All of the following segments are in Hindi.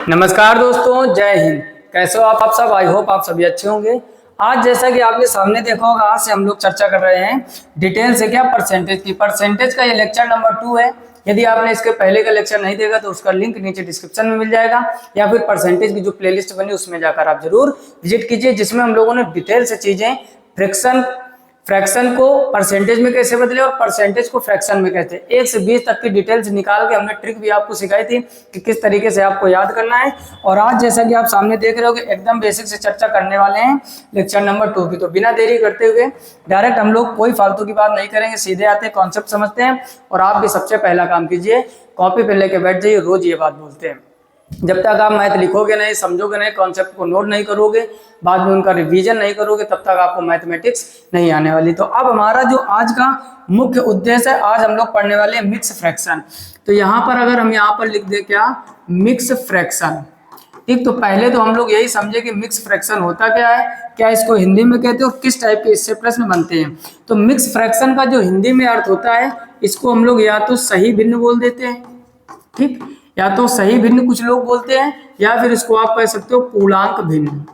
नमस्कार दोस्तों, जय हिंद। कैसे हो आप सब? आई होप आप सभी अच्छे होंगे। आज जैसा कि आपने सामने देखा होगा, आज से हम लोग चर्चा कर रहे हैं डिटेल से क्या परसेंटेज की। परसेंटेज का ये लेक्चर नंबर 2 है। यदि आपने इसके पहले का लेक्चर नहीं देखा तो उसका लिंक नीचे डिस्क्रिप्शन में मिल जाएगा, या फिर परसेंटेज की जो प्लेलिस्ट बनी उसमें जाकर आप जरूर विजिट कीजिए, जिसमें हम लोगों ने डिटेल से चीजें फ्रैक्शन को परसेंटेज में कैसे बदले और परसेंटेज को फ्रैक्शन में कैसे 1 से 20 तक की डिटेल्स निकाल के हमने ट्रिक भी आपको सिखाई थी कि किस तरीके से आपको याद करना है। और आज जैसा कि आप सामने देख रहे हो कि एकदम बेसिक से चर्चा करने वाले हैं लेक्चर नंबर 2 की। तो बिना देरी करते हुए डायरेक्ट हम लोग कोई फालतू की बात नहीं करेंगे, सीधे आते हैं, कॉन्सेप्ट समझते हैं। और आप भी सबसे पहला काम कीजिए, कॉपी पे लेके बैठ जाइए। रोज ये बात बोलते हैं, जब तक आप मैथ लिखोगे नहीं, समझोगे नहीं, कॉन्सेप्ट को नोट नहीं करोगे, बाद में उनका रिवीजन नहीं करोगे, तब तक आपको मैथमेटिक्स नहीं आने वाली। तो अब हमारा जो आज का मुख्य उद्देश्य है, आज हम लोग पढ़ने वाले हैं मिक्स फ्रैक्शन। तो यहाँ पर अगर हम यहाँ पर लिख दे क्या, मिक्स फ्रैक्शन। ठीक, तो पहले तो हम लोग यही समझे कि मिक्स फ्रैक्शन होता क्या है, क्या इसको हिंदी में कहते हैं और किस टाइप के इससे प्रश्न बनते हैं। तो मिक्स फ्रैक्शन का जो हिंदी में अर्थ होता है, इसको हम लोग या तो सही भिन्न बोल देते हैं, ठीक, या तो सही भिन्न कुछ लोग बोलते हैं, या फिर इसको आप कह सकते हो पूर्णांक भिन्न।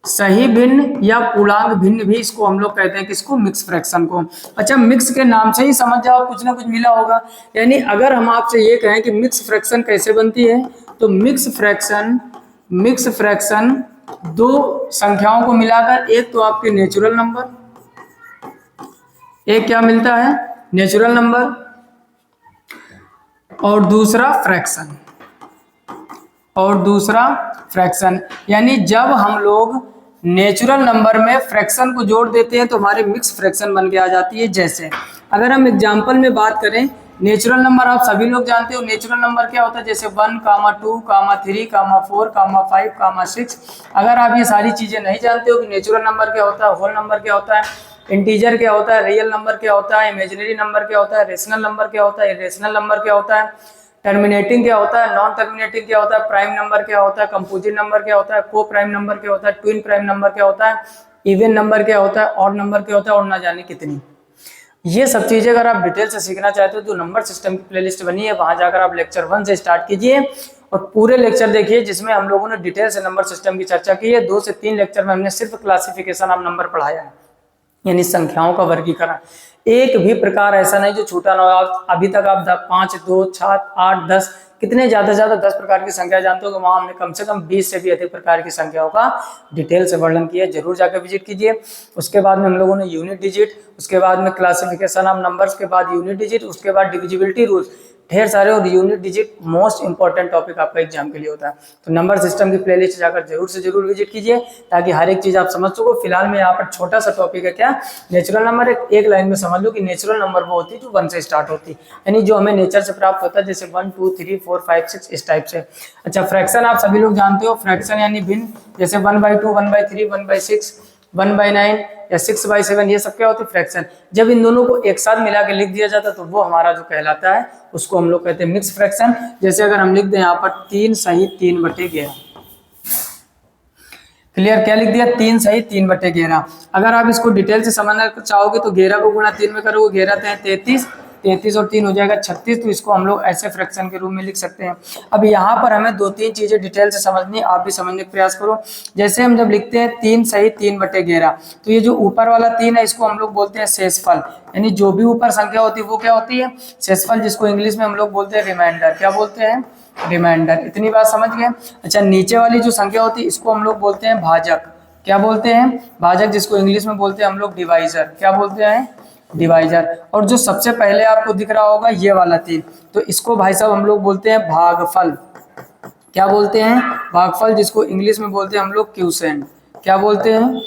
सही भिन्न या पूर्णांक भिन्न भी इसको हम लोग कहते हैं, किसको, मिक्स फ्रैक्शन को। अच्छा, मिक्स के नाम से ही समझ जाओ कुछ ना कुछ मिला होगा। यानी अगर हम आपसे ये कहें कि मिक्स फ्रैक्शन कैसे बनती है, तो मिक्स फ्रैक्शन दो संख्याओं को मिलाकर, एक तो आपके नेचुरल नंबर, एक क्या मिलता है, नेचुरल नंबर, और दूसरा फ्रैक्शन। यानी जब हम लोग नेचुरल नंबर में फ्रैक्शन को जोड़ देते हैं तो हमारे मिक्स फ्रैक्शन बन के आ जाती है। जैसे अगर हम एग्जांपल में बात करें, नेचुरल नंबर आप सभी लोग जानते हो, नेचुरल नंबर क्या होता है, जैसे 1, 2, 3, 4, 5, 6। अगर आप ये सारी चीजें नहीं जानते हो कि नेचुरल नंबर क्या होता है, होल नंबर क्या होता है, इंटीजर क्या होता है, रियल नंबर क्या होता है, इमेजिनरी नंबर क्या होता है, रेशनल नंबर क्या होता है, इरेशनल नंबर क्या होता है, टर्मिनेटिंग क्या होता है, नॉन टर्मिनेटिंग क्या होता है, प्राइम नंबर क्या होता है, कंपोजिट नंबर क्या होता है, को प्राइम नंबर क्या होता है, ट्विन प्राइम नंबर क्या होता है, इवन नंबर क्या होता है, ऑड नंबर क्या होता है, और ना जाने कितनी। ये सब चीजें अगर आप डिटेल से सीखना चाहते हो तो नंबर सिस्टम की प्लेलिस्ट बनी है, वहां जाकर आप लेक्चर 1 से स्टार्ट कीजिए और पूरे लेक्चर देखिए, जिसमें हम लोगों ने डिटेल से नंबर सिस्टम की चर्चा की है। 2 से 3 लेक्चर में हमने सिर्फ क्लासिफिकेशन ऑफ नंबर पढ़ाया है, यानी संख्याओं का वर्गीकरण। एक भी प्रकार ऐसा नहीं जो छूटा ना हो। अभी तक आप 5, 2, 7, 8, 10 कितने ज्यादा से ज्यादा 10 प्रकार की संख्या जानते हो, तो वहां हमने कम से कम 20 से भी अधिक प्रकार की संख्याओं का डिटेल से वर्णन किया। जरूर जाकर विजिट कीजिए। उसके बाद में हम लोगों ने यूनिट डिजिट, उसके बाद में क्लासिफिकेशन ऑफ नंबर्स के बाद यूनिट डिजिट, उसके बाद डिविजिबिलिटी रूल्स, ढेर सारे। और unit digit most important topic आपका एग्जाम के लिए होता है। तो नंबर सिस्टम की प्लेलिस्ट जाकर जरूर से जरूर विजिट कीजिए, ताकि हर एक चीज आप समझ सको। फिलहाल में यहाँ पर छोटा सा टॉपिक है क्या, नेचुरल नंबर। एक लाइन में समझ लो कि नेचुरल नंबर वो होती है जो 1 से स्टार्ट होती है, यानी जो हमें नेचर से प्राप्त होता है, जैसे 1, 2, 3, 4, 5, 6 इस टाइप से। अच्छा, फ्रैक्शन आप सभी लोग जानते हो, फ्रैक्शन यानी भिन्न, जैसे 1/2, 1/3, 1/6, 1/9 या 6/7, ये सब क्या होती है, फ्रैक्शन। जब इन दोनों को एक साथ मिला के लिख दिया जाता है तो वो हमारा जो कहलाता है उसको हम लोग कहते हैं मिक्स फ्रैक्शन। जैसे अगर हम लिख दें यहाँ पर 3 सही 3/11, क्लियर, क्या लिख दिया, 3 सही 3/11। अगर आप इसको डिटेल से समझना चाहोगे तो 11 को गुणा 3 में करोगे, 11 × 33, 33 और 3 हो जाएगा 36। तो इसको हम लोग ऐसे फ्रैक्शन के रूप में लिख सकते हैं। अब यहाँ पर हमें 2-3 चीजें डिटेल से समझनी, आप भी समझने का प्रयास करो। जैसे हम जब लिखते हैं 3 सही 3/11, तो ये जो ऊपर वाला 3 है इसको हम लोग बोलते हैं शेषफल, यानी जो भी ऊपर संख्या होती है वो क्या होती है, शेषफल, जिसको इंग्लिश में हम लोग बोलते हैं रिमाइंडर। क्या बोलते हैं, रिमाइंडर। इतनी बात समझ गए। अच्छा, नीचे वाली जो संख्या होती है इसको हम लोग बोलते हैं भाजक। क्या बोलते हैं, भाजक, जिसको इंग्लिश में बोलते हैं हम लोग डिवाइजर। क्या बोलते हैं, डिवाइजर। और जो सबसे पहले आपको दिख रहा होगा ये वाला 3, तो इसको भाई साहब हम लोग बोलते हैं भागफल। क्या बोलते हैं, भागफल, जिसको इंग्लिश में बोलते हैं हम लोग क्यूसेंट। क्या बोलते हैं,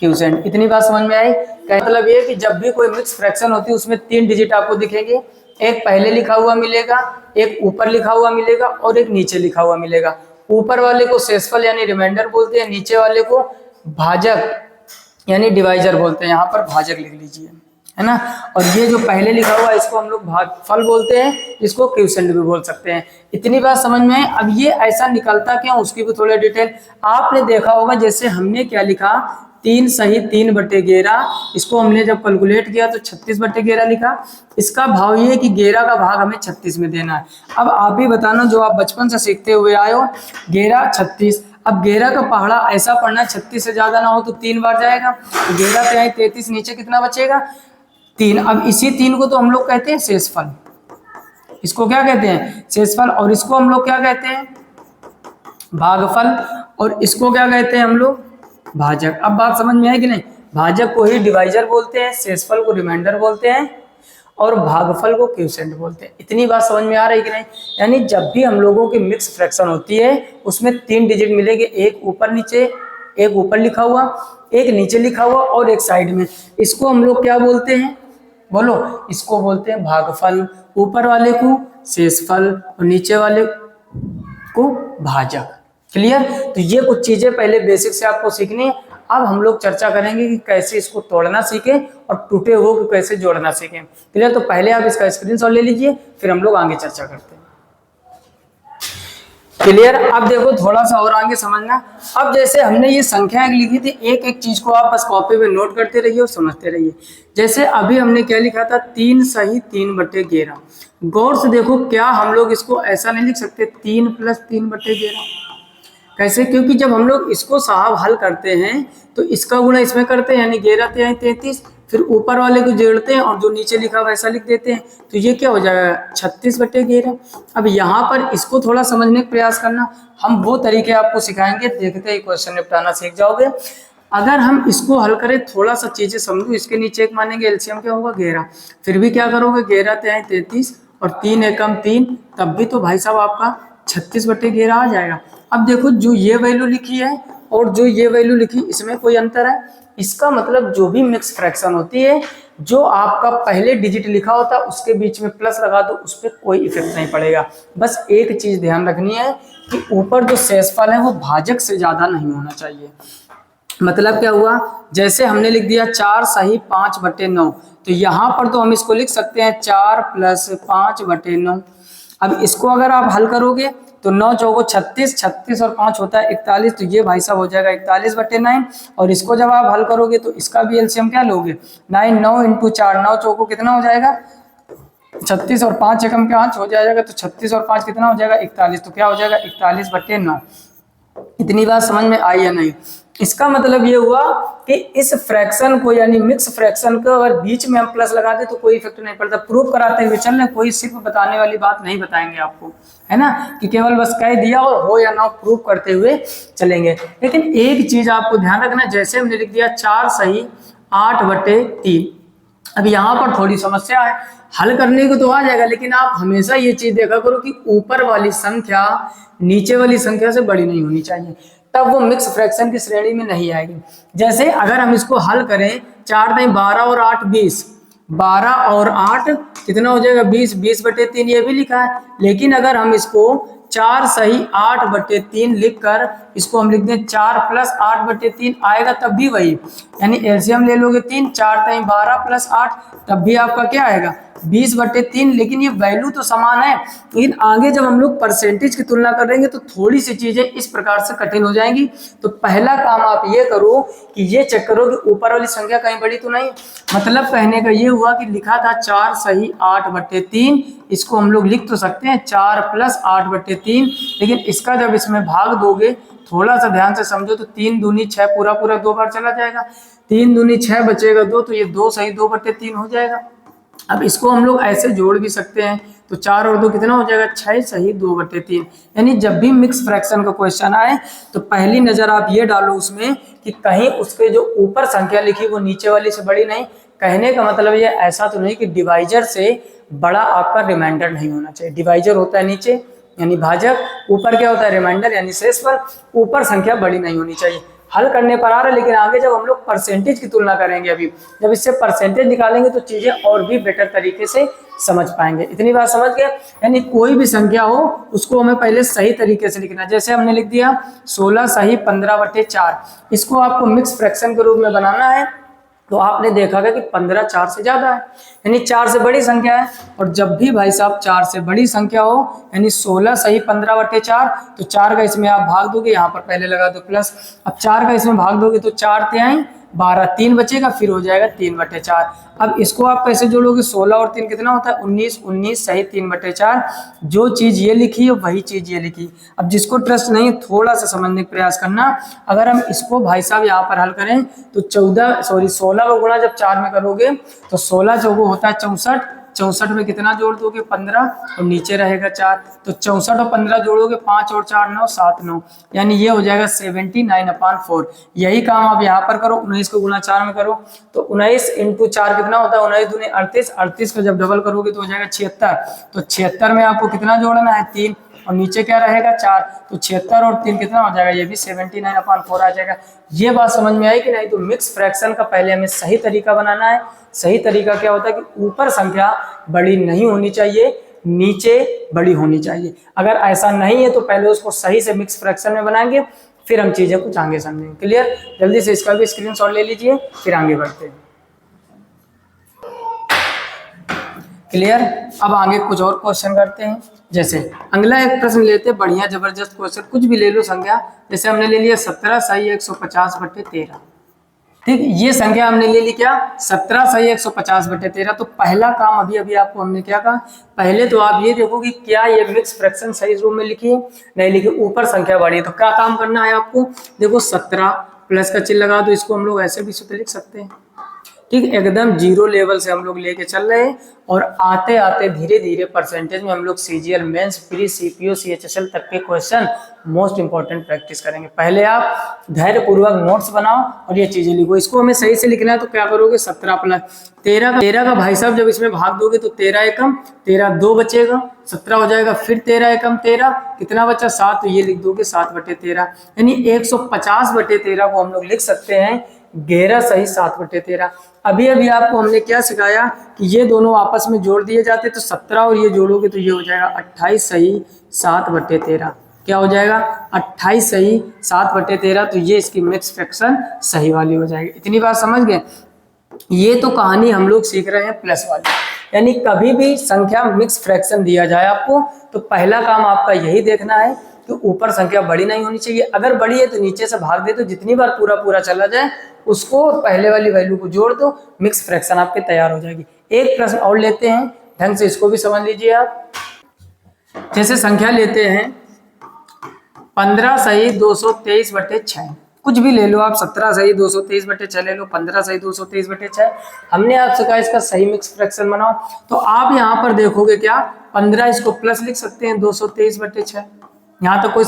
क्यूसेंट। इतनी बात समझ में आई। मतलब ये कि जब भी कोई मिक्स फ्रैक्शन होती है उसमें 3 डिजिट आपको दिखेंगे, एक पहले लिखा हुआ मिलेगा, एक ऊपर लिखा हुआ मिलेगा और एक नीचे लिखा हुआ मिलेगा। ऊपर वाले को शेषफल यानी रिमाइंडर बोलते हैं, नीचे वाले को भाजक यानी डिवाइजर बोलते हैं। यहाँ पर भाजक लिख लीजिए, है ना। और ये जो पहले लिखा हुआ है इसको हम लोग भागफल बोलते हैं, इसको क्यूसेंट भी बोल सकते हैं। इतनी बात समझ में है। अब ये ऐसा निकलता क्यों, उसकी भी थोड़ी डिटेल। आपने देखा होगा, जैसे हमने क्या लिखा, 3 सही 3/11, इसको हमने जब कैलकुलेट किया तो 36/11 लिखा। इसका भाव ये है कि 11 का भाग हमें 36 में देना है। अब आप ही बताना, जो आप बचपन से सीखते हुए आए हो, 11 36, अब 11 का पहाड़ा ऐसा पढ़ना है 36 से ज्यादा ना हो तो 3 बार जाएगा, तो 11 से 33, नीचे कितना बचेगा 3। अब इसी 3 को तो हम लोग कहते हैं शेषफल, इसको क्या कहते हैं शेषफल, और इसको हम लोग क्या कहते हैं भागफल, और इसको क्या कहते हैं हम लोग भाजक। अब बात समझ में आई कि नहीं, भाजक को ही डिवाइजर बोलते हैं, शेषफल को रिमाइंडर बोलते हैं, और भागफल को क्वोशिएंट बोलते हैं। इतनी बात समझ में आ रही कि नहीं। यानी जब भी हम लोगों की मिक्स फ्रैक्शन होती है उसमें 3 डिजिट मिलेंगे, एक ऊपर नीचे, एक ऊपर लिखा हुआ, एक नीचे लिखा हुआ, और एक साइड में। इसको हम लोग क्या बोलते हैं बोलो, इसको बोलते हैं भागफल, ऊपर वाले को शेषफल और नीचे वाले को भाजक। क्लियर। तो ये कुछ चीजें पहले बेसिक से आपको सीखनी है। अब हम लोग चर्चा करेंगे कि कैसे इसको तोड़ना सीखें और टूटे हुए को कैसे जोड़ना सीखें। क्लियर। तो पहले आप इसका स्क्रीनशॉट ले लीजिए, फिर हम लोग आगे चर्चा करते हैं। क्लियर। अब देखो थोड़ा सा और आगे समझना। अब जैसे हमने ये संख्याएं लिखी थी, एक एक चीज को आप बस कॉपी पे नोट करते रहिए और समझते रहिए। जैसे अभी हमने क्या लिखा था 3 सही 3/11। गौर से देखो, क्या हम लोग इसको ऐसा नहीं लिख सकते 3 + 3/11? कैसे? क्योंकि जब हम लोग इसको साहब हल करते हैं तो इसका गुणा इसमें करते हैं, यानी 11 × 33, फिर ऊपर वाले को जोड़ते हैं और जो नीचे लिखा वैसा लिख देते हैं, तो ये क्या हो जाएगा 36/11। अब यहाँ पर इसको थोड़ा समझने का प्रयास करना, हम वो तरीके आपको सिखाएंगे, देखते ही क्वेश्चन निपटाना सीख जाओगे। अगर हम इसको हल करें, थोड़ा सा चीजें समझो, इसके नीचे एक मानेंगे एलसीएम क्या होगा 11, फिर भी क्या करोगे 11 × 33 और 3 एकम 3, तब भी तो भाई साहब आपका 36/11 आ जाएगा। अब देखो जो ये वैल्यू लिखी है और जो ये वैल्यू लिखी, इसमें कोई अंतर है? इसका मतलब जो भी मिक्स फ्रैक्शन होती है, जो आपका पहले डिजिट लिखा होता है उसके बीच में प्लस लगा दो, उस पर कोई इफेक्ट नहीं पड़ेगा। बस एक चीज ध्यान रखनी है कि ऊपर जो शेषफल है वो भाजक से ज्यादा नहीं होना चाहिए। मतलब क्या हुआ, जैसे हमने लिख दिया 4 सही 5/9, तो यहाँ पर तो हम इसको लिख सकते हैं 4 + 5/9। अब इसको अगर आप हल करोगे तो 9 चौको 36, 36 और 5 होता है 41, तो ये भाई साहब हो जाएगा 41/9। और इसको जब आप हल करोगे तो इसका भी एलसीएम क्या लोगे 9, 9 × 4, 9 चौको कितना हो जाएगा 36 और 5 एकम 5 हो जाएगा, तो 36 और 5 कितना हो जाएगा 41, तो क्या हो जाएगा 41/9। इतनी बात समझ में आई या नहीं? इसका मतलब ये हुआ कि इस फ्रैक्शन को, यानी मिक्स फ्रैक्शन को अगर बीच में हम प्लस लगा दे तो कोई इफेक्ट नहीं पड़ता। प्रूफ कराते हुए चल रहे, कोई सिर्फ बताने वाली बात नहीं बताएंगे आपको, है ना, कि केवल बस कह दिया और हो या ना प्रूफ करते हुए चलेंगे। लेकिन एक चीज आपको ध्यान रखना, जैसे हमने लिख दिया 4 सही 8/3, अब यहाँ पर थोड़ी समस्या है, हल करने को तो आ जाएगा, लेकिन आप हमेशा ये चीज देखा करो कि ऊपर वाली संख्या नीचे वाली संख्या से बड़ी नहीं होनी चाहिए, तब वो मिक्स फ्रैक्शन की श्रेणी में नहीं आएगी। जैसे अगर हम इसको हल करें 4 × 12 और 8 20, 12 और 8 कितना हो जाएगा 20, 20/3 ये भी लिखा है। लेकिन अगर हम इसको 4 सही 8/3 लिखकर इसको हम लिख दें 4 + 8/3 आएगा, तब भी वही, यानी एलसीएम ले लोगे 3, 4 × 12 + 8, तब भी आपका क्या आएगा 20/3। लेकिन ये वैल्यू तो समान है, लेकिन आगे जब हम लोग परसेंटेज की तुलना करेंगे तो थोड़ी सी चीजें इस प्रकार से कठिन हो जाएंगी। तो पहला काम आप ये करो कि ये चेक करो कि ऊपर वाली संख्या कहीं बड़ी तो नहीं। मतलब कहने का ये हुआ कि लिखा था 4 सही 8/3, इसको हम लोग लिख तो सकते हैं 4 + 8/3, लेकिन इसका जब इसमें भाग दोगे, थोड़ा सा ध्यान से समझो, तो 3 दूनी 6 पूरा 2 बार चला जाएगा, 3 दूनी 6 बचेगा 2, तो ये 2 सही 2/3 हो जाएगा। अब इसको हम लोग ऐसे जोड़ भी सकते हैं, तो 4 और 2 कितना हो जाएगा 6 सही 2/3। यानी जब भी मिक्स फ्रैक्शन का क्वेश्चन आए तो पहली नजर आप ये डालो उसमें कि कहीं उसके जो ऊपर संख्या लिखी वो नीचे वाली से बड़ी नहीं। कहने का मतलब ये ऐसा तो नहीं कि डिवाइजर से बड़ा आपका रिमाइंडर नहीं होना चाहिए। डिवाइजर होता है नीचे यानी भाजक, ऊपर क्या होता है रिमाइंडर यानी शेषफल, ऊपर संख्या बड़ी नहीं होनी चाहिए। हल करने पर आ रहा है, लेकिन आगे जब हम लोग परसेंटेज की तुलना करेंगे, अभी जब इससे परसेंटेज निकालेंगे तो चीजें और भी बेटर तरीके से समझ पाएंगे। इतनी बात समझ गए? यानी कोई भी संख्या हो उसको हमें पहले सही तरीके से लिखना। जैसे हमने लिख दिया 16 सही 15/4, इसको आपको मिक्स फ्रैक्शन के रूप में बनाना है। तो आपने देखा कि 15 4 से ज्यादा है, यानी 4 से बड़ी संख्या है। और जब भी भाई साहब 4 से बड़ी संख्या हो, यानी 16 सही 15/4, तो 4 का इसमें आप भाग दोगे, यहाँ पर पहले लगा दो प्लस। अब 4 का इसमें भाग दोगे तो 4 तिहाई 12, 3 बचेगा, फिर हो जाएगा 3/4। अब इसको आप कैसे जोड़ोगे, 16 और 3 कितना होता है 19, 19 सही 3/4। जो चीज ये लिखी है वही चीज ये लिखी। अब जिसको ट्रस्ट नहीं है थोड़ा सा समझने का प्रयास करना। अगर हम इसको भाई साहब यहाँ पर हल करें तो 16 को गुणा जब 4 में करोगे तो 16 चौको होता है 64, 64 में कितना जोड़ दोगे 15, और नीचे रहेगा 4, तो 64 और 15 जोड़ोगे 5 और 4 9, 7 9, यानी ये हो जाएगा 79/4। यही काम आप यहाँ पर करो, 19 को गुणा 4 में करो तो 19 × 4 कितना होता है 19 दूनी 38, 38 को जब डबल करोगे तो हो जाएगा 76। तो 76 में आपको कितना जोड़ना है 3, और नीचे क्या रहेगा 4, तो 76 और 3 कितना हो जाएगा, ये भी 79/4 आ जाएगा। ये बात समझ में आई कि नहीं। तो मिक्स फ्रैक्शन का पहले हमें सही तरीका बनाना है। सही तरीका क्या होता है कि ऊपर संख्या बड़ी नहीं होनी चाहिए, नीचे बड़ी होनी चाहिए। अगर ऐसा नहीं है तो पहले उसको सही से मिक्स फ्रैक्शन में बनाएंगे, फिर हम चीजें कुछ आगे समझेंगे। क्लियर? जल्दी से इसका भी स्क्रीनशॉट ले लीजिए, फिर आगे बढ़ते हैं। क्लियर? अब आगे कुछ और क्वेश्चन करते हैं। जैसे अगला एक प्रश्न लेते हैं, बढ़िया जबरदस्त क्वेश्चन, कुछ भी ले लो संख्या। जैसे हमने ले लिया 17 सही 150/13। ठीक, ये संख्या हमने ले ली क्या 17 सही 150/13। तो पहला काम अभी अभी आपको हमने क्या कहा, पहले तो आप ये देखो कि क्या ये मिक्स फ्रैक्शन सही रूप में लिखी है, नहीं लिखी, ऊपर संख्या बड़ी है। तो क्या काम करना है आपको, देखो 17 प्लस का चिन्ह लगा दो, इसको हम लोग ऐसे भी लिख सकते हैं। ठीक, एकदम जीरो लेवल से हम लोग लेके चल रहे हैं, और आते आते धीरे धीरे परसेंटेज में हम लोग CGL mains pre CPO CHSL तक के क्वेश्चन मोस्ट इंपॉर्टेंट प्रैक्टिस करेंगे। पहले आप धैर्य पूर्वक नोट्स बनाओ और ये चीजें लिखो। इसको हमें सही से लिखना है तो क्या करोगे 17 प्लस 13 का भाई साहब जब इसमें भाग दोगे तो 13 एकम 13 2 बचेगा, 17 हो जाएगा, फिर 13 एकम 13 कितना बचा 7, तो ये लिख दोगे 7/13, यानी 150/13 को हम लोग लिख सकते हैं 11 सही 7/13। अभी अभी आपको हमने क्या सिखाया कि ये दोनों आपस में जोड़ दिए जाते, तो 17 और ये जोड़ोगे तो ये हो जाएगा 28 सही 7/13। क्या हो जाएगा 28 सही 7/13। तो ये इसकी मिक्स फ्रैक्शन सही वाली हो जाएगी। इतनी बात समझ गए। ये तो कहानी हम लोग सीख रहे हैं प्लस वाली, यानी कभी भी संख्या मिक्स फ्रैक्शन दिया जाए आपको तो पहला काम आपका यही देखना है कि ऊपर संख्या बड़ी नहीं होनी चाहिए। अगर बड़ी है तो नीचे से भाग दे, तो जितनी बार पूरा पूरा चला जाए उसको पहले वाली वैल्यू को जोड़ दो, मिक्स फ्रैक्शन आपके तैयार हो जाएगी। एक प्रश्न और लेते हैं, ढंग से इसको भी समझ लीजिए आप। जैसे संख्या लेते हैं 15 सही 223/6, कुछ भी ले लो आप, 17 सही 223/6 ले लो, 15 सही 223/6। हमने आपसे कहा इसका सही मिक्स फ्रैक्शन बनाओ, तो आप यहाँ पर देखोगे क्या 15 इसको प्लस लिख सकते हैं 223/6। यहाँ तक कोई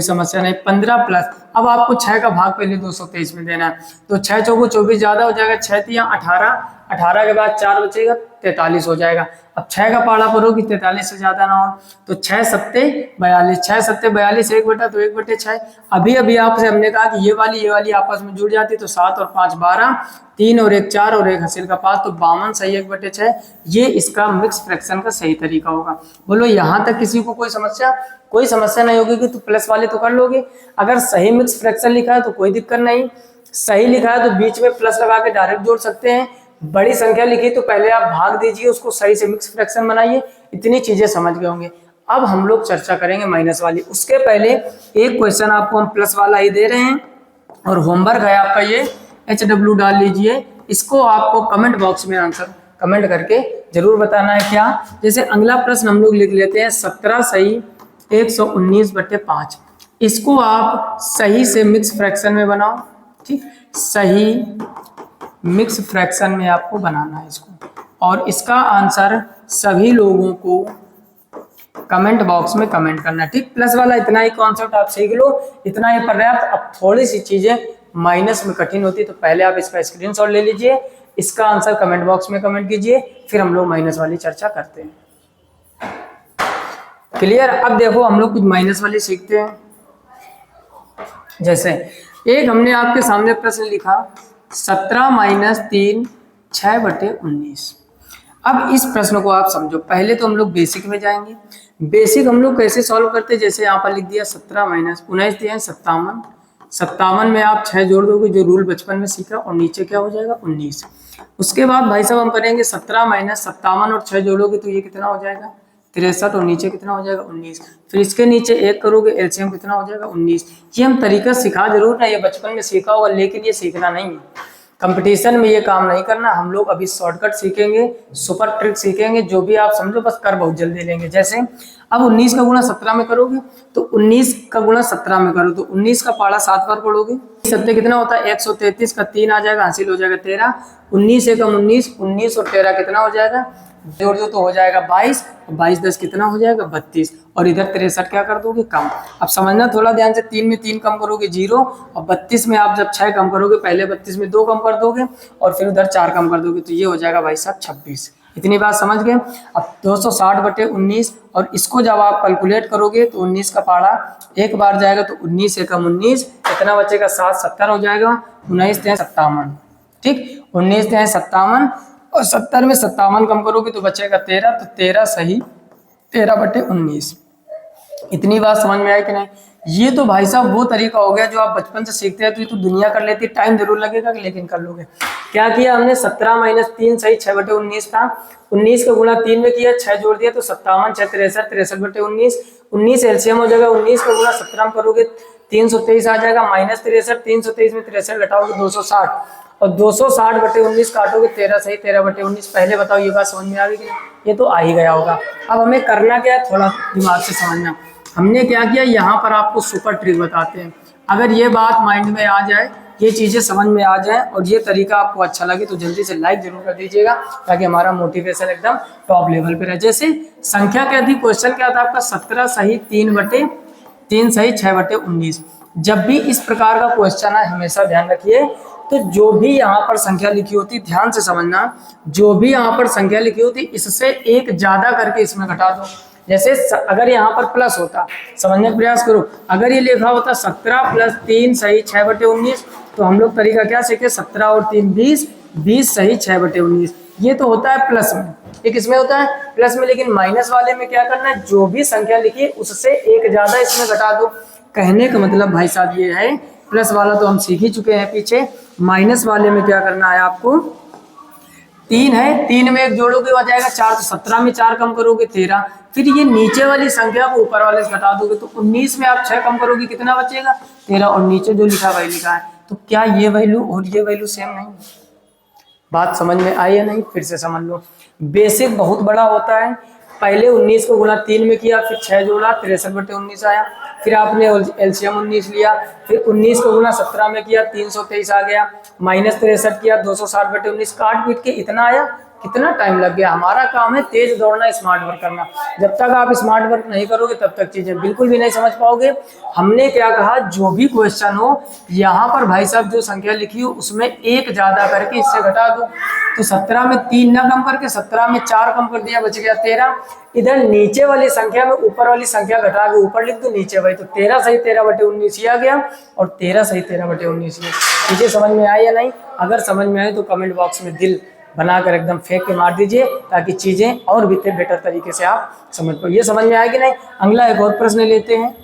समस्या नहीं। 15 प्लस, अब आपको 6 का भाग पहले 223 में देना है, तो 6 चौको 24 ज्यादा हो जाएगा, 6 तिया 18, 18 के बाद 4 बचेगा 43 हो जाएगा। अब 6 का पाड़ा पढ़ो कि 43 से ज्यादा ना हो, तो 6 सत्ते 42, 6 सत्ते 42, 1/6। अभी अभी आपसे हमने कहा कि ये वाली आपस में जुड़ जाती, तो 7 और 5 12, 3 और 1 4 और 1 हासिल का 5, तो 52 सही 1/6। ये इसका मिक्स फ्रैक्शन का सही तरीका होगा। बोलो यहाँ तक किसी को कोई समस्या नहीं होगी कि तू प्लस वाले तो कर लोगे। अगर सही मिक्स फ्रैक्शन लिखा है तो कोई दिक्कत नहीं, सही लिखा है तो बीच में प्लस लगा के डायरेक्ट जोड़ सकते हैं। बड़ी संख्या लिखी तो पहले आप भाग दीजिए, उसको सही से मिक्स फ्रैक्शन बनाइए। इतनी चीजें समझ गए होंगे। अब हम लोग चर्चा करेंगे माइनस वाली। उसके पहले एक क्वेश्चन आपको हम प्लस वाला ही दे रहे हैं, और होमवर्क है आपका ये, HW डाल लीजिए। इसको आपको कमेंट बॉक्स में आंसर कमेंट करके जरूर बताना है क्या। जैसे अगला प्रश्न हम लोग लिख लेते हैं 17 सही 119/5। इसको आप सही से मिक्स फ्रैक्शन में बनाओ। ठीक, सही मिक्स फ्रैक्शन में आपको बनाना है इसको, और इसका आंसर सभी लोगों को कमेंट बॉक्स में कमेंट करना। ठीक, प्लस वाला इतना ही कॉन्सेप्ट आप सीख लो, इतना ही पर्याप्त। अब थोड़ी सी चीजें माइनस में कठिन होती, तो पहले आप इसका स्क्रीनशॉट ले लीजिए, इसका आंसर कमेंट बॉक्स में कमेंट कीजिए, फिर हम लोग माइनस वाली चर्चा करते हैं। क्लियर? अब देखो हम लोग कुछ माइनस वाली सीखते हैं। जैसे एक हमने आपके सामने प्रश्न लिखा 17 - 3 6/19। अब इस प्रश्न को आप समझो। पहले तो हम लोग बेसिक में जाएंगे। बेसिक हम लोग कैसे सॉल्व करते हैं, जैसे यहाँ पर लिख दिया 17 - 19 दिया है 57, 57 में आप 6 जोड़ दोगे, जो रूल बचपन में सीखा, और नीचे क्या हो जाएगा 19। उसके बाद भाई साहब हम करेंगे 17 माइनस 57 और 6 जोड़ोगे तो ये कितना हो जाएगा 63, और नीचे कितना हो जाएगा 19। फिर इसके नीचे 1 करोगे, एलसीएम कितना हो जाएगा 19। ये हम तरीका सिखा जरूर ना, ये बचपन में सीखा होगा, लेकिन ये सीखना नहीं है, कंपटीशन में ये काम नहीं करना। हम लोग अभी शॉर्टकट सीखेंगे, सुपर ट्रिक सीखेंगे, जो भी आप समझो बस कर बहुत जल्दी लेंगे। जैसे अब 19 का गुणा 17 में करोगे तो 19 का गुणा 17 में करो तो 19 का पाड़ा 7 बार पढ़ोगे, 7 कितना होता है 133 का 3 आ जाएगा, हासिल हो जाएगा 13। 19 एकम 19, 19 और 13 कितना हो जाएगा, जोड़ दो तो हो जाएगा 22, 22 10 कितना हो जाएगा 32, और इधर 63 क्या कर दोगे कम। अब समझना थोड़ा ध्यान से, 3 में 3 कम करोगे 0, और 32 में आप जब 6 कम करोगे, पहले 32 में 2 कम कर दोगे और फिर उधर 4 कम कर दोगे, तो ये हो जाएगा भाई साहब 26। इतनी बात समझ गए। अब 260/19, और इसको जब आप कैलकुलेट करोगे तो 19 का पाड़ा एक बार जाएगा तो 19 एकम 19, कितना बचेगा 7 70 हो जाएगा, 19 3 57, ठीक, 19 3 57, और 70 में 57 कम करोगे तो बचेगा 13, तो 13 सही 13/19। इतनी बात समझ में आई कि नहीं। ये तो भाई साहब वो तरीका हो गया जो आप बचपन से सीखते हैं, तो ये तो दुनिया कर लेती, टाइम जरूर लगेगा लेकिन कर लोगे। क्या किया हमने, 17 माइनस 3 सही 6/19 था, 19 का गुणा 3 में किया, 6 जोड़ दिया तो 57 6 63, 63/19, 19 एलसीएम हो जाएगा, 19 का गुणा 17 में करोगे 323 आ जाएगा, माइनस 63, 323 में 63 घटाओगे 260, और 260/19 काटोगे 13 सही 13/19। पहले बताओ ये बात समझ में आ गई कि ये तो आ ही गया होगा। अब हमें करना क्या है, थोड़ा दिमाग से समझना। हमने क्या किया, यहाँ पर आपको सुपर ट्रिक बताते हैं। अगर ये बात माइंड में आ जाए, ये चीज़ें समझ में आ जाए और ये तरीका आपको अच्छा लगे तो जल्दी से लाइक जरूर कर दीजिएगा, ताकि हमारा मोटिवेशन एकदम टॉप लेवल पे रहे। जैसे संख्या क्या थी, क्वेश्चन क्या था आपका, 17 सही 3/3 सही 6/19। जब भी इस प्रकार का क्वेश्चन है, हमेशा ध्यान रखिए, तो जो भी यहाँ पर संख्या लिखी होती, ध्यान से समझना, जो भी यहाँ पर संख्या लिखी होती इससे एक ज्यादा करके इसमें घटा दो। जैसे अगर यहाँ पर प्लस होता, समझने का प्रयास करो, अगर ये लिखा होता 17 + 3 सही 6/19, तो हम लोग तरीका क्या सीखे, 17 और 3 20, 20 सही 6/19। ये तो होता है प्लस में, ये किसमें होता है प्लस में। लेकिन माइनस वाले में क्या करना है, जो भी संख्या लिखी उससे एक ज्यादा इसमें घटा दो। कहने का मतलब भाई साहब ये है, प्लस वाला तो हम सीख ही चुके हैं पीछे, माइनस वाले में क्या करना है आपको, 3 है, 3 में 1 जोड़ोगे हो जाएगा 4, तो 17 में 4 कम करोगे 13, फिर ये नीचे वाली संख्या को ऊपर वाले से घटा दोगे तो 19 में आप 6 कम करोगे कितना बचेगा 13, और नीचे जो लिखा वही लिखा है। तो क्या ये वैल्यू और ये वैल्यू सेम नहीं? बात समझ में आई है नहीं, फिर से समझ लो। बेसिक बहुत बड़ा होता है। पहले 19 को गुणा 3 में किया, फिर 6 जोड़ा 63/19 आया, फिर आपने एलसीएम 19 लिया, फिर 19 को गुणा 17 में किया 323 आ गया, माइनस 63 किया 260/19, काट पीट के इतना आया। कितना टाइम लग गया। हमारा काम है तेज दौड़ना, स्मार्ट वर्क करना। जब तक आप स्मार्ट वर्क नहीं करोगे तब तक चीजें बिल्कुल भी नहीं समझ पाओगे। हमने क्या कहा, जो भी क्वेश्चन हो यहाँ पर भाई साहब जो संख्या लिखी हो उसमें एक ज्यादा करके इससे घटा दो। तो 17 में 3 ना कम करके 17 में 4 कम कर दिया, बच गया 13। इधर नीचे वाली संख्या में ऊपर वाली संख्या घटा के ऊपर लिख दो नीचे भाई, तो 13 सही 13/19 ही आ गया, और 13 सही 13/19 ही। चीजें समझ में आई या नहीं? अगर समझ में आए तो कमेंट बॉक्स में दिल बनाकर एकदम फेंक के मार दीजिए, ताकि चीजें और भी बेटर तरीके से आप समझ पाओ। ये समझ में आया कि नहीं? अगला एक और प्रश्न लेते हैं।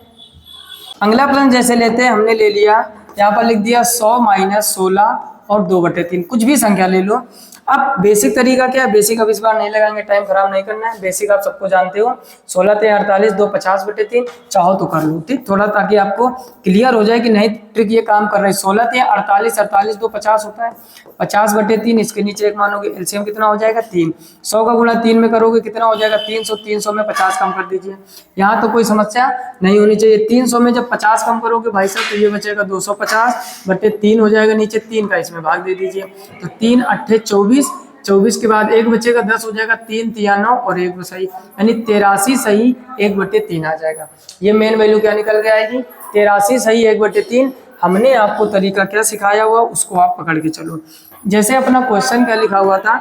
अगला प्रश्न जैसे लेते हैं, हमने ले लिया यहाँ पर लिख दिया 100 - 16 और 2/3, कुछ भी संख्या ले लो। अब बेसिक तरीका क्या है, बेसिक अब इस बार नहीं लगाएंगे, टाइम खराब नहीं करना है। बेसिक आप सबको जानते हो, 16 × 48 2 50/3, चाहो तो कर लो, ठीक, थोड़ा ताकि आपको क्लियर हो जाए कि नहीं ट्रिक ये काम कर रही है। 16 × 48 48 2 50 होता है, 50/3, इसके नीचे एक मानोगे, एलसीएम कितना हो जाएगा 3। 100 का गुणा 3 में करोगे कितना हो जाएगा 300, 300 में 50 कम कर दीजिए। यहाँ तो कोई समस्या नहीं होनी चाहिए। 300 में जब 50 कम करोगे भाई साहब तो ये बचेगा 250/3 हो जाएगा, नीचे 3 का इसमें भाग दे दीजिए, तो 3 8 24, 24 के बाद 1 बचेगा 10 हो जाएगा, 3 3 9 और 1 सही, यानी 83 सही 1/3 आ जाएगा। ये मेन वैल्यू क्या निकल के आएगी, 83 सही 1/3। हमने आपको तरीका क्या सिखाया हुआ उसको आप पकड़ के चलो। जैसे अपना क्वेश्चन क्या लिखा हुआ था,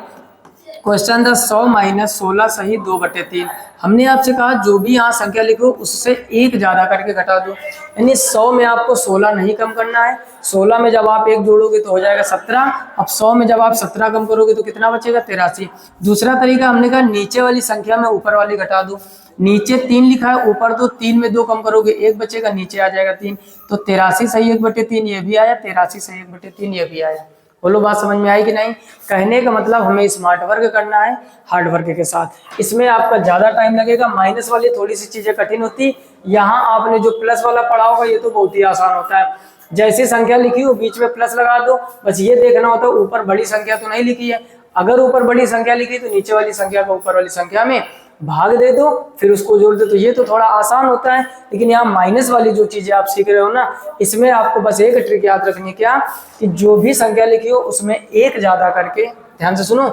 क्वेश्चन था 100 माइनस 16 सही 2/3। हमने आपसे कहा जो भी यहाँ संख्या लिखो उससे एक ज्यादा करके घटा दो, यानी 100 में आपको 16 नहीं कम करना है, 16 में जब आप एक जोड़ोगे तो हो जाएगा 17। अब 100 में जब आप 17 कम करोगे तो कितना बचेगा 83। दूसरा तरीका हमने कहा नीचे वाली संख्या में ऊपर वाली घटा दो, नीचे 3 लिखा है ऊपर 2, 3 में 2 कम करोगे 1 बचेगा, नीचे आ जाएगा 3। तो 83 सही 1/3 ये भी आया, 83 सही 1/3 ये भी आया। बोलो बात समझ में आई कि नहीं। कहने का मतलब हमें स्मार्ट वर्क करना है हार्ड वर्क के साथ, इसमें आपका ज्यादा टाइम लगेगा। माइनस वाली थोड़ी सी चीजें कठिन होती, यहाँ आपने जो प्लस वाला पढ़ा होगा ये तो बहुत ही आसान होता है। जैसी संख्या लिखी हो बीच में प्लस लगा दो, बस ये देखना होता है ऊपर बड़ी संख्या तो नहीं लिखी है। अगर ऊपर बड़ी संख्या लिखी तो नीचे वाली संख्या को ऊपर वाली संख्या में भाग दे दो, फिर उसको जोड़ दो, तो ये तो थोड़ा आसान होता है। लेकिन यहाँ माइनस वाली जो चीजें आप सीख रहे हो ना, इसमें आपको बस एक ट्रिक याद रखनी, क्या कि जो भी संख्या लिखी हो उसमें एक ज्यादा करके, ध्यान से सुनो,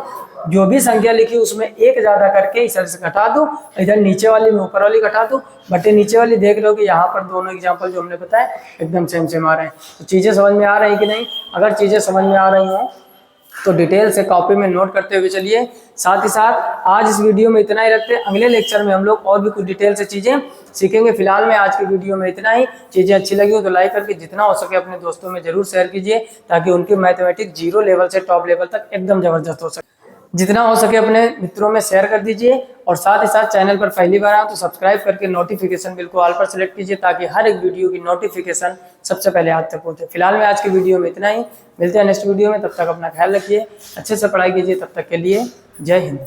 जो भी संख्या लिखी उसमें एक ज्यादा करके इधर से घटा दो, इधर नीचे वाली में ऊपर वाली घटा दो। बटे नीचे वाली देख लो कि यहाँ पर दोनों एग्जाम्पल जो हमने बताया एकदम सेम आ रहे हैं। तो चीजें समझ में आ रही कि नहीं। अगर चीजें समझ में आ रही हो तो डिटेल से कॉपी में नोट करते हुए चलिए। साथ ही साथ आज इस वीडियो में इतना ही रखते हैं, अगले लेक्चर में हम लोग और भी कुछ डिटेल से चीजें सीखेंगे। फिलहाल में आज की वीडियो में इतना ही। चीजें अच्छी लगी हो तो लाइक करके जितना हो सके अपने दोस्तों में जरूर शेयर कीजिए, ताकि उनकी मैथमेटिक्स 0 लेवल से टॉप लेवल तक एकदम जबरदस्त हो सके। जितना हो सके अपने मित्रों में शेयर कर दीजिए, और साथ ही साथ चैनल पर पहली बार आए तो सब्सक्राइब करके नोटिफिकेशन बिल को ऑल पर सेलेक्ट कीजिए, ताकि हर एक वीडियो की नोटिफिकेशन सबसे पहले आप तक पहुंचे। फिलहाल में आज की वीडियो में इतना ही, मिलते हैं नेक्स्ट वीडियो में। तब तक अपना ख्याल रखिए, अच्छे से पढ़ाई कीजिए। तब तक के लिए जय हिंद।